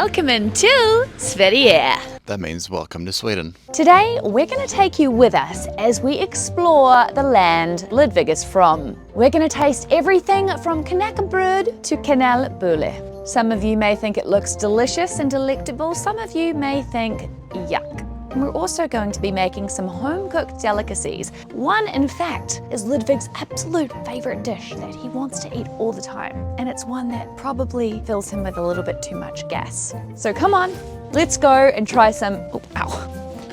Välkommen till Sverige! That means welcome to Sweden. Today, we're going to take you with us as we explore the land Ludvig is from. We're going to taste everything from Kaka Bread to kanelbullar. Some of you may think it looks delicious and delectable, some of you may think yuck. And we're also going to be making some home-cooked delicacies. One, in fact, is Ludvig's absolute favorite dish that he wants to eat all the time. And it's one that probably fills him with a little bit too much gas. So come on, let's go and try some, oh, ow,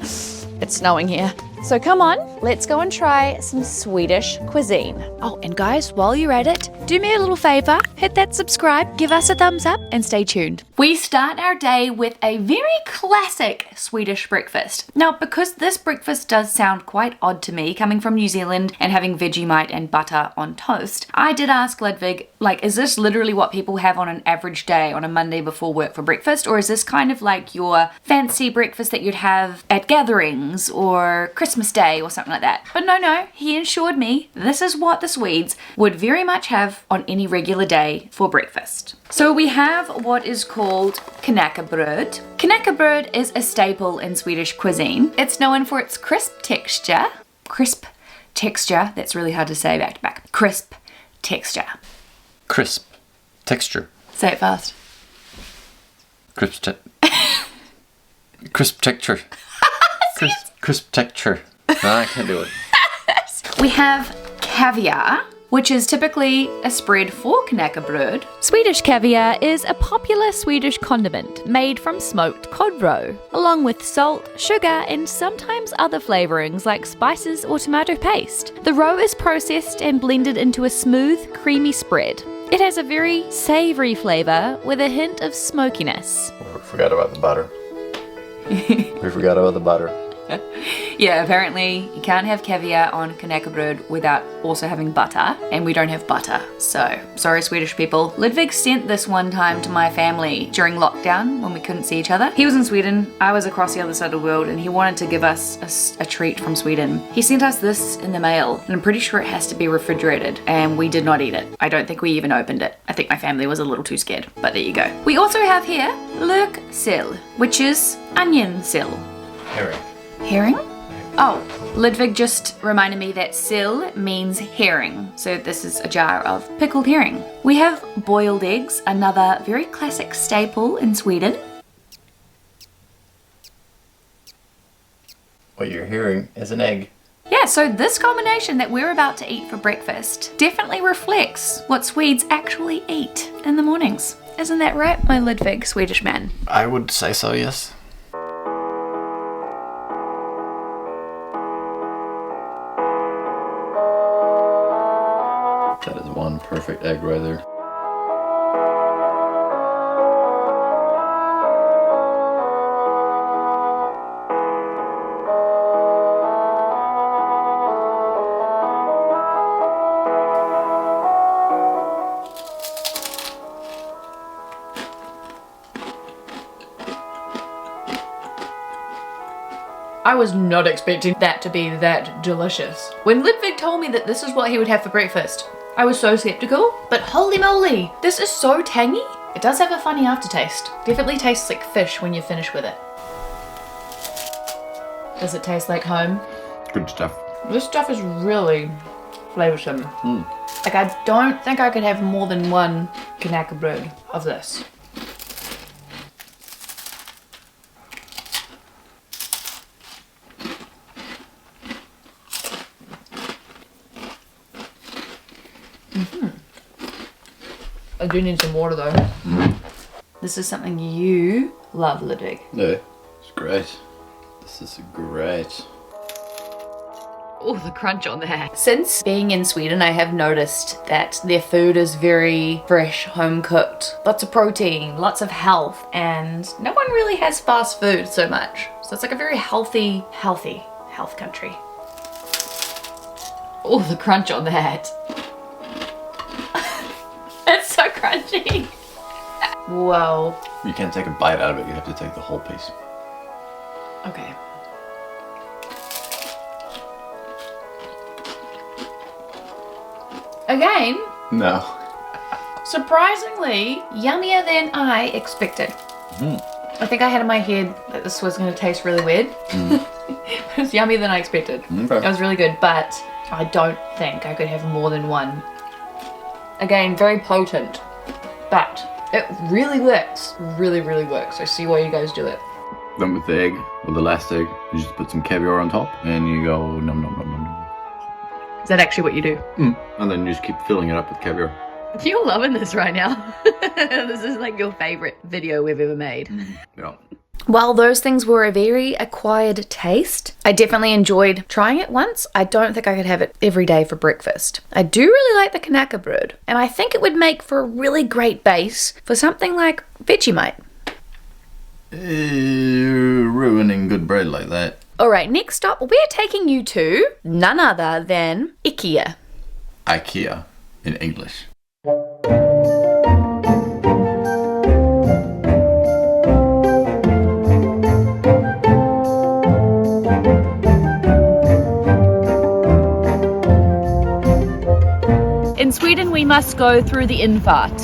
it's snowing here. So come on, let's go and try some Swedish cuisine. Oh, and guys, while you're at it, do me a little favor, hit that subscribe, give us a thumbs up, and stay tuned. We start our day with a very classic Swedish breakfast. Now, because this breakfast does sound quite odd to me, coming from New Zealand and having Vegemite and butter on toast, I did ask Ludvig, like, is this literally what people have on an average day on a Monday before work for breakfast, or is this kind of like your fancy breakfast that you'd have at gatherings or Christmas Day or something like that? But no, he assured me this is what the Swedes would very much have on any regular day for breakfast. So we have what is called Kaka Bread. Kaka Bread is a staple in Swedish cuisine. It's known for its crisp texture, that's really hard to say back to back, crisp texture. Crisp texture. Say it fast. Crisp texture. Crisp texture. No, I can't do it. We have caviar, which is typically a spread for Kaka Bread. Swedish caviar is a popular Swedish condiment made from smoked cod roe, along with salt, sugar, and sometimes other flavorings like spices or tomato paste. The roe is processed and blended into a smooth, creamy spread. It has a very savoury flavour with a hint of smokiness. We forgot about the butter. Yeah, apparently you can't have caviar on Kaka Bread without also having butter, and we don't have butter. So, sorry Swedish people. Ludvig sent this one time to my family during lockdown when we couldn't see each other. He was in Sweden, I was across the other side of the world, and he wanted to give us a treat from Sweden. He sent us this in the mail, and I'm pretty sure it has to be refrigerated, and we did not eat it. I don't think we even opened it. I think my family was a little too scared, but there you go. We also have here löksill, which is onion sill. Herring? Oh, Ludvig just reminded me that sill means herring. So this is a jar of pickled herring. We have boiled eggs, another very classic staple in Sweden. What you're hearing is an egg. Yeah, so this combination that we're about to eat for breakfast definitely reflects what Swedes actually eat in the mornings. Isn't that right, my Ludvig, Swedish man? I would say so, yes. That is one perfect egg right there. I was not expecting that to be that delicious. When Ludvig told me that this is what he would have for breakfast, I was so skeptical, but holy moly, this is so tangy. It does have a funny aftertaste. Definitely tastes like fish when you finish with it. Does it taste like home? Good stuff. This stuff is really flavoursome. Like, I don't think I could have more than one Kaka Bread of this. I do need some water though. This is something you love, Ludvig. Yeah, it's great. This is great. Oh, the crunch on that. Since being in Sweden, I have noticed that their food is very fresh, home cooked. Lots of protein, lots of health, and no one really has fast food so much. So it's like a very healthy health country. Oh, the crunch on that. It's so crunchy. Whoa. You can't take a bite out of it, you have to take the whole piece. Okay. Again? No. Surprisingly, yummier than I expected. I think I had in my head that this was going to taste really weird. It was yummier than I expected. Okay. It was really good, but I don't think I could have more than one. Again, very potent, but it really works. Really, really works. I see why you guys do it. Then with the egg, with the last egg, you just put some caviar on top and you go nom nom nom nom nom. Is that actually what you do? And then you just keep filling it up with caviar. You're loving this right now. This is like your favorite video we've ever made. Yeah. While those things were a very acquired taste, I definitely enjoyed trying it once. I don't think I could have it every day for breakfast. I do really like the Kaka Bread, and I think it would make for a really great base for something like Vegemite. You're ruining good bread like that. Alright, next stop, we're taking you to none other than Ikea. Ikea in English. In Sweden, we must go through the infart.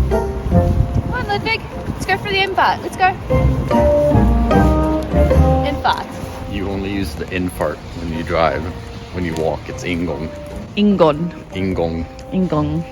Come on, Ludvig. Let's go through the infart. Let's go. Infart. You only use the infart when you drive. When you walk, it's ingång. Ingång. Ingång. Ingång.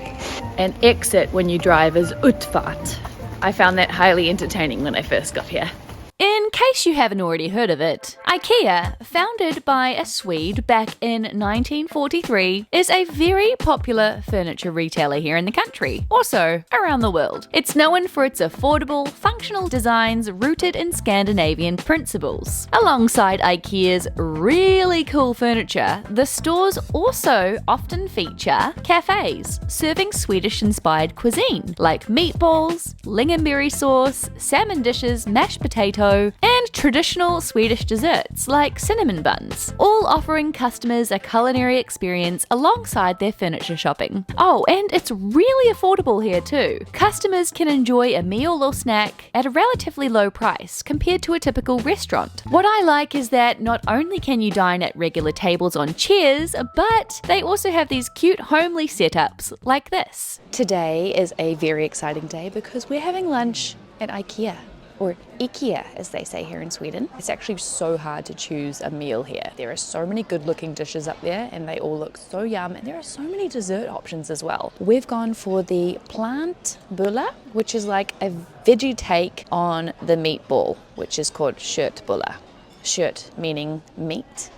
And exit when you drive is utfart. I found that highly entertaining when I first got here. In case you haven't already heard of it, Ikea, founded by a Swede back in 1943, is a very popular furniture retailer here in the country, also around the world. It's known for its affordable, functional designs rooted in Scandinavian principles. Alongside Ikea's really cool furniture, the stores also often feature cafes serving Swedish-inspired cuisine, like meatballs, lingonberry sauce, salmon dishes, mashed potato, and traditional Swedish desserts like cinnamon buns, all offering customers a culinary experience alongside their furniture shopping. Oh, and it's really affordable here too. Customers can enjoy a meal or snack at a relatively low price compared to a typical restaurant. What I like is that not only can you dine at regular tables on chairs, but they also have these cute homely setups like this. Today is a very exciting day because we're having lunch at Ikea. Or Ikea, as they say here in Sweden. It's actually so hard to choose a meal here. There are so many good looking dishes up there and they all look so yum, and there are so many dessert options as well. We've gone for the plantbullar, which is like a veggie take on the meatball, which is called köttbullar. Kött meaning meat,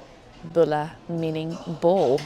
bullar meaning ball.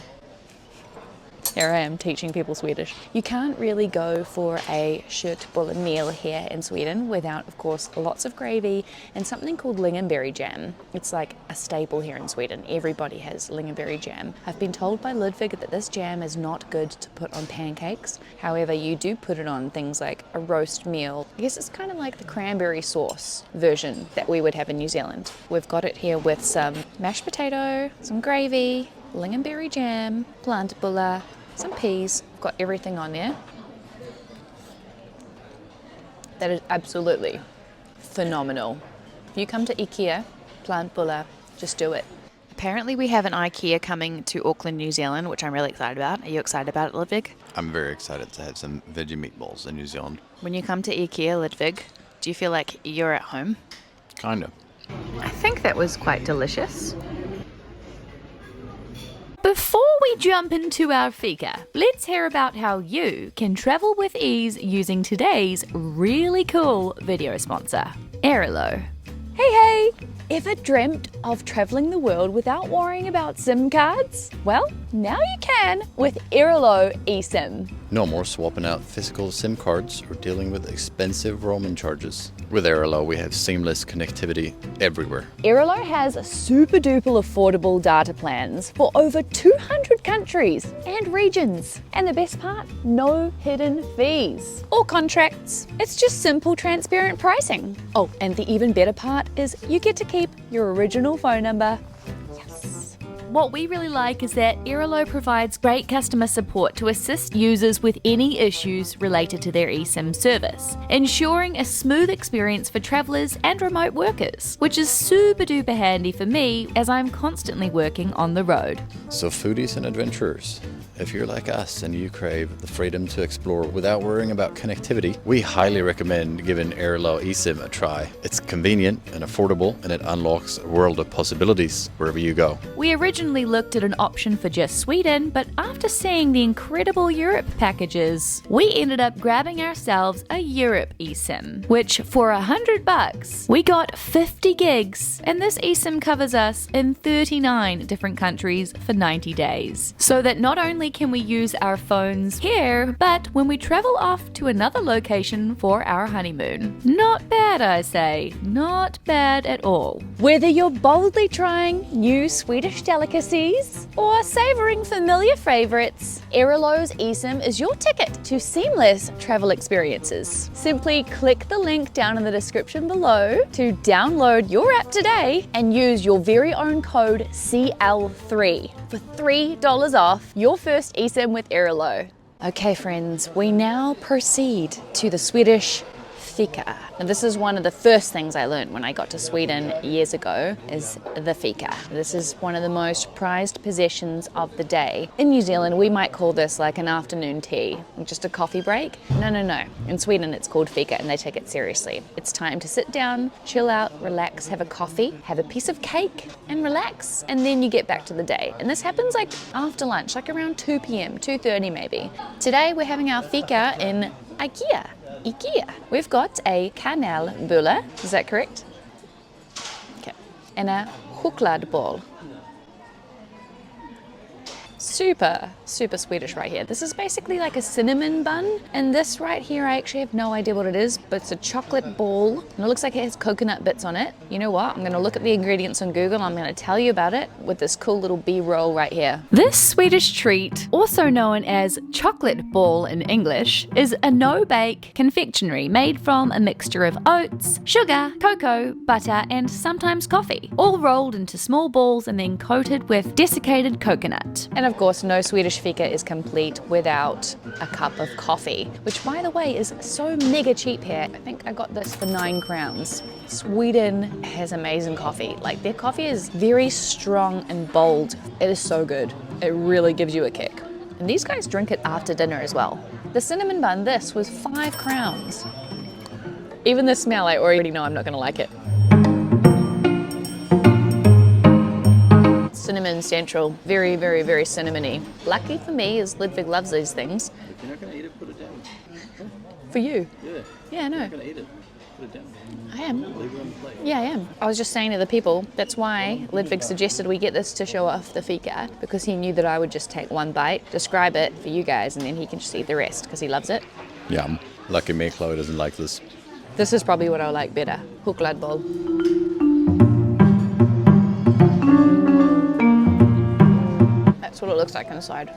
Here I am teaching people Swedish. You can't really go for a köttbullar meal here in Sweden without, of course, lots of gravy and something called lingonberry jam. It's like a staple here in Sweden. Everybody has lingonberry jam. I've been told by Ludvig that this jam is not good to put on pancakes. However, you do put it on things like a roast meal. I guess it's kind of like the cranberry sauce version that we would have in New Zealand. We've got it here with some mashed potato, some gravy, lingonberry jam, plantbullar, some peas. We've got everything on there. That is absolutely phenomenal. If you come to Ikea, plantbullar, just do it. Apparently we have an Ikea coming to Auckland, New Zealand, which I'm really excited about. Are you excited about it, Ludvig? I'm very excited to have some veggie meatballs in New Zealand. When you come to Ikea, Ludvig, do you feel like you're at home? Kind of. I think that was quite delicious. Before we jump into our fika, let's hear about how you can travel with ease using today's really cool video sponsor, Airalo. Hey! Ever dreamt of traveling the world without worrying about SIM cards? Well, now you can with Airalo eSIM. No more swapping out physical SIM cards or dealing with expensive roaming charges. With airalo, we have seamless connectivity everywhere. Airalo has super duper affordable data plans for over 200 countries and regions. And the best part, no hidden fees or contracts. It's just simple, transparent pricing. Oh, and the even better part is you get to keep your original phone number. What we really like is that Airalo provides great customer support to assist users with any issues related to their eSIM service, ensuring a smooth experience for travellers and remote workers, which is super duper handy for me as I'm constantly working on the road. So foodies and adventurers, If you're like us and you crave the freedom to explore without worrying about connectivity, we highly recommend giving airalo eSIM a try. It's convenient and affordable, and it unlocks a world of possibilities wherever you go. We originally looked at an option for just Sweden, but after seeing the incredible Europe packages, we ended up grabbing ourselves a Europe eSIM, which for $100, we got 50 gigs, and this eSIM covers us in 39 different countries for 90 days. So that not only can we use our phones here, but when we travel off to another location for our honeymoon. Not bad, I say. Not bad at all. Whether you're boldly trying new Swedish delicacies or savouring familiar favourites, airalo's eSIM is your ticket to seamless travel experiences. Simply click the link down in the description below to download your app today and use your very own code CL3 for $3 off your first eSIM with airalo. Okay friends, we now proceed to the Swedish fika. Now this is one of the first things I learned when I got to Sweden years ago, is the fika. This is one of the most prized possessions of the day. In New Zealand we might call this like an afternoon tea, just a coffee break. No. In Sweden it's called fika and they take it seriously. It's time to sit down, chill out, relax, have a coffee, have a piece of cake and relax, and then you get back to the day. And this happens like after lunch, like around 2 p.m, 2:30 maybe. Today we're having our fika in Ikea. We've got a kanelbullar, is that correct? Okay. And a chokladboll. Super Swedish right here. This is basically like a cinnamon bun, and this right here I actually have no idea what it is, but it's a chocolate ball and it looks like it has coconut bits on it. You know what, I'm gonna look at the ingredients on Google and I'm gonna tell you about it with this cool little B-roll right here. This Swedish treat, also known as chocolate ball in English, is a no-bake confectionery made from a mixture of oats, sugar, cocoa, butter and sometimes coffee, all rolled into small balls and then coated with desiccated coconut. And of course, no Swedish fika is complete without a cup of coffee, which by the way is so mega cheap here. I think I got this for 9 crowns. Sweden has amazing coffee. Like their coffee is very strong and bold. It is so good. It really gives you a kick. And these guys drink it after dinner as well. The cinnamon bun, this was 5 crowns. Even the smell, I already know I'm not gonna like it. Cinnamon central, very cinnamony. Lucky for me is Ludvig loves these things. If you're not gonna eat it, put it down. For you? Yeah, I know. You're not gonna eat it. Put it down. I am. Leave it on the plate. Yeah, I am. I was just saying to the people, that's why Ludvig suggested we get this to show off the fika, because he knew that I would just take one bite, describe it for you guys, and then he can just eat the rest, because he loves it. Yum. Lucky me, Chloe doesn't like this. This is probably what I like better. Chokladboll. That's what it looks like inside.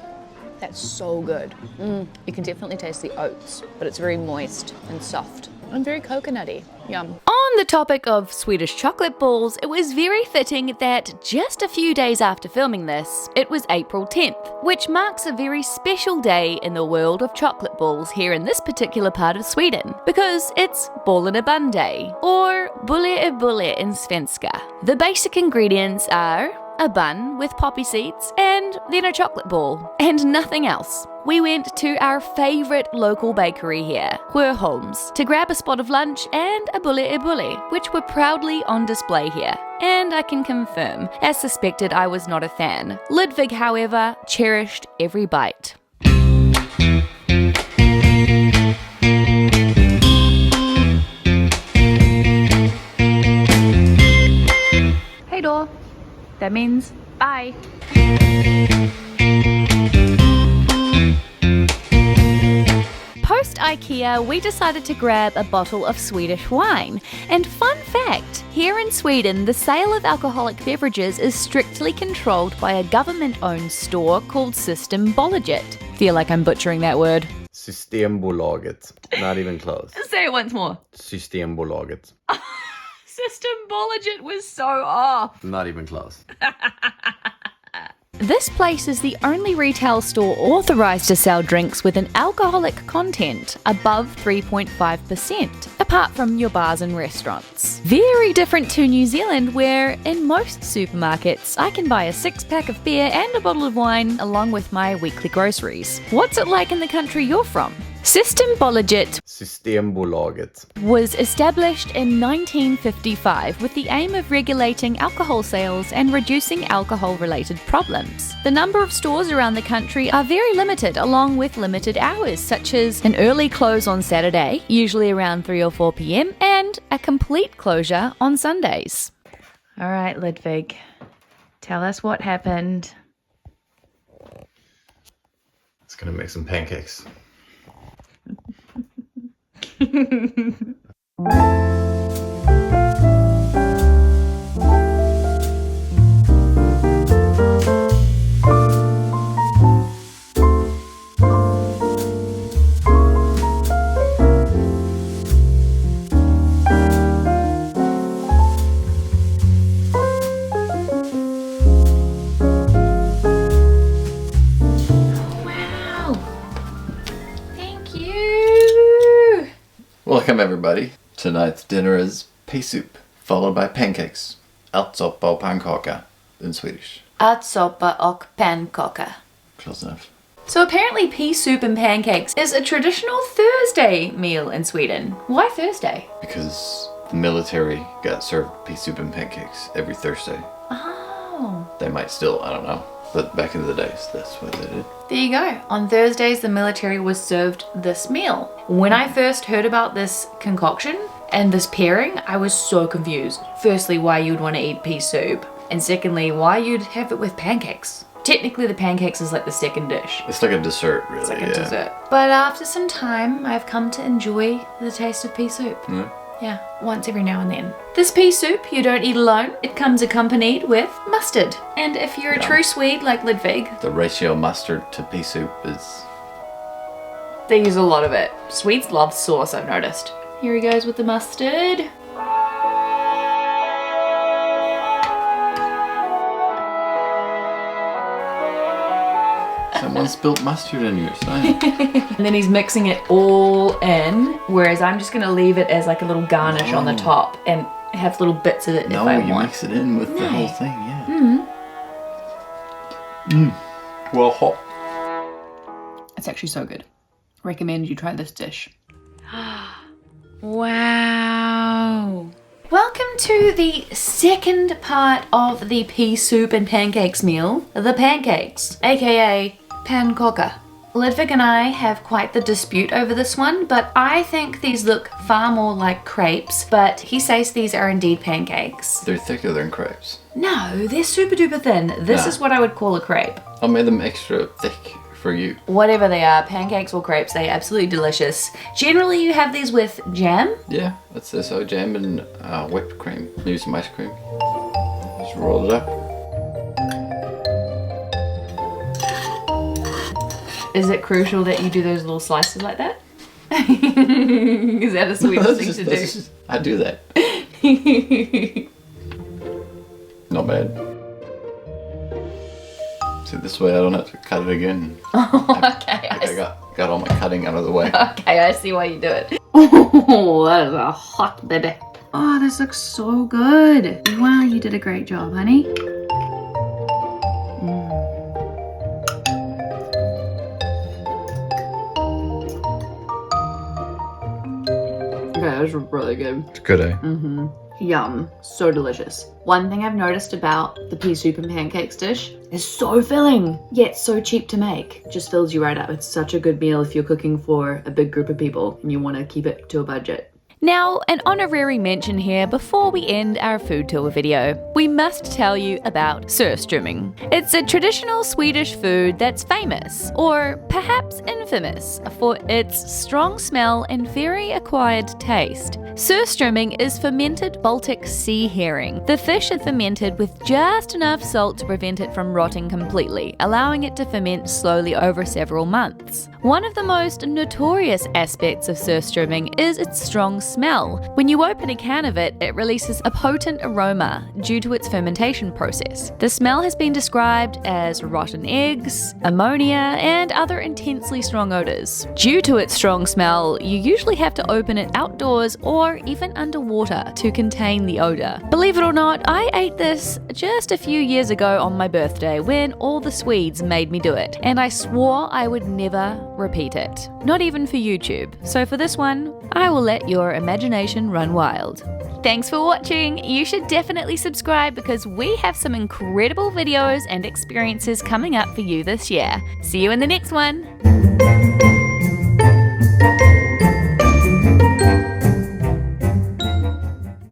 That's so good. You can definitely taste the oats, but it's very moist and soft and very coconutty. Yum. On the topic of Swedish chocolate balls, it was very fitting that just a few days after filming this, it was April 10th, which marks a very special day in the world of chocolate balls here in this particular part of Sweden, because it's Ball in a Bun Day, or bulle bulle in svenska. The basic ingredients are a bun with poppy seeds, and then a chocolate ball, and nothing else. We went to our favourite local bakery here, Sjöholms, to grab a spot of lunch and a bulle, which were proudly on display here. And I can confirm, as suspected, I was not a fan. Ludvig, however, cherished every bite. Hey door. That means bye. Post Ikea, we decided to grab a bottle of Swedish wine. And fun fact, here in Sweden, the sale of alcoholic beverages is strictly controlled by a government-owned store called Systembolaget. Feel like I'm butchering that word. Systembolaget. Not even close. Say it once more. Systembolaget. Systembolaget was so off. Not even close. This place is the only retail store authorised to sell drinks with an alcoholic content above 3.5%. A apart from your bars and restaurants. Very different to New Zealand, where in most supermarkets I can buy a 6-pack of beer and a bottle of wine along with my weekly groceries. What's it like in the country you're from? Systembolaget Systembolaget was established in 1955 with the aim of regulating alcohol sales and reducing alcohol-related problems. The number of stores around the country are very limited, along with limited hours, such as an early close on Saturday, usually around 3 or 4 p.m, and a complete closure on Sundays. All right, Ludvig, tell us what happened. It's gonna make some pancakes. Welcome everybody. Tonight's dinner is pea soup, followed by pancakes. Atop och pannkaka in Swedish. Ärtsoppa och pannkaka. Close enough. So apparently pea soup and pancakes is a traditional Thursday meal in Sweden. Why Thursday? Because the military got served pea soup and pancakes every Thursday. Oh. They might still, I don't know. But back in the days, that's what they did. There you go. On Thursdays, the military was served this meal. When I first heard about this concoction and this pairing, I was so confused. Firstly, why you'd want to eat pea soup. And secondly, why you'd have it with pancakes. Technically, the pancakes is like the second dish. It's like a dessert, really. It's like a dessert. But after some time, I've come to enjoy the taste of pea soup. Yeah. Yeah, once every now and then. This pea soup you don't eat alone. It comes accompanied with mustard. And if you're a true Swede like Ludvig, The ratio of mustard to pea soup is... they use a lot of it. Swedes love sauce, I've noticed. Here he goes with the mustard. Someone spilled mustard in your sign. And then he's mixing it all in, whereas I'm just gonna leave it as like a little garnish on the top and have little bits of it if I No, you want. mix it in with the whole thing, yeah. Well, hot. It's actually so good. Recommend you try this dish. Wow. Welcome to the second part of the pea soup and pancakes meal, the pancakes, aka pannkaka. Ludvig and I have quite the dispute over this one, but I think these look far more like crepes, but he says these are indeed pancakes. They're thicker than crepes. No, they're super duper thin. This is what I would call a crepe. I made them extra thick for you. Whatever they are, pancakes or crepes, they're absolutely delicious. Generally you have these with jam. Yeah, that's this. So jam and whipped cream. Maybe some ice cream. Just roll it up. Is it crucial that you do those little slices like that? Is that a Swedish thing to do? I do that. Not bad. See, this way I don't have to cut it again. Oh, okay. I got all my cutting out of the way. Okay, I see why you do it. Oh, that is a hot baby. Oh, this looks so good. Wow, you did a great job, honey. Okay, that was really good. It's good, eh? Yum. So delicious. One thing I've noticed about the pea soup and pancakes dish is so filling, yet so cheap to make. Just fills you right up. It's such a good meal if you're cooking for a big group of people and you want to keep it to a budget. Now, an honorary mention here before we end our food tour video. We must tell you about Sirstring. It's a traditional Swedish food that's famous, or perhaps infamous, for its strong smell and very acquired taste. Sirstring is fermented Baltic sea herring. The fish is fermented with just enough salt to prevent it from rotting completely, allowing it to ferment slowly over several months. One of the most notorious aspects of Sirstring is its strong smell. When you open a can of it, it releases a potent aroma due to its fermentation process. The smell has been described as rotten eggs, ammonia, and other intensely strong strong odors. Due to its strong smell, you usually have to open it outdoors or even underwater to contain the odor. Believe it or not, I ate this just a few years ago on my birthday when all the Swedes made me do it, and I swore I would never repeat it. Not even for YouTube. So for this one, I will let your imagination run wild. Thanks for watching. You should definitely subscribe because we have some incredible videos and experiences coming up for you this year. See you in the next one.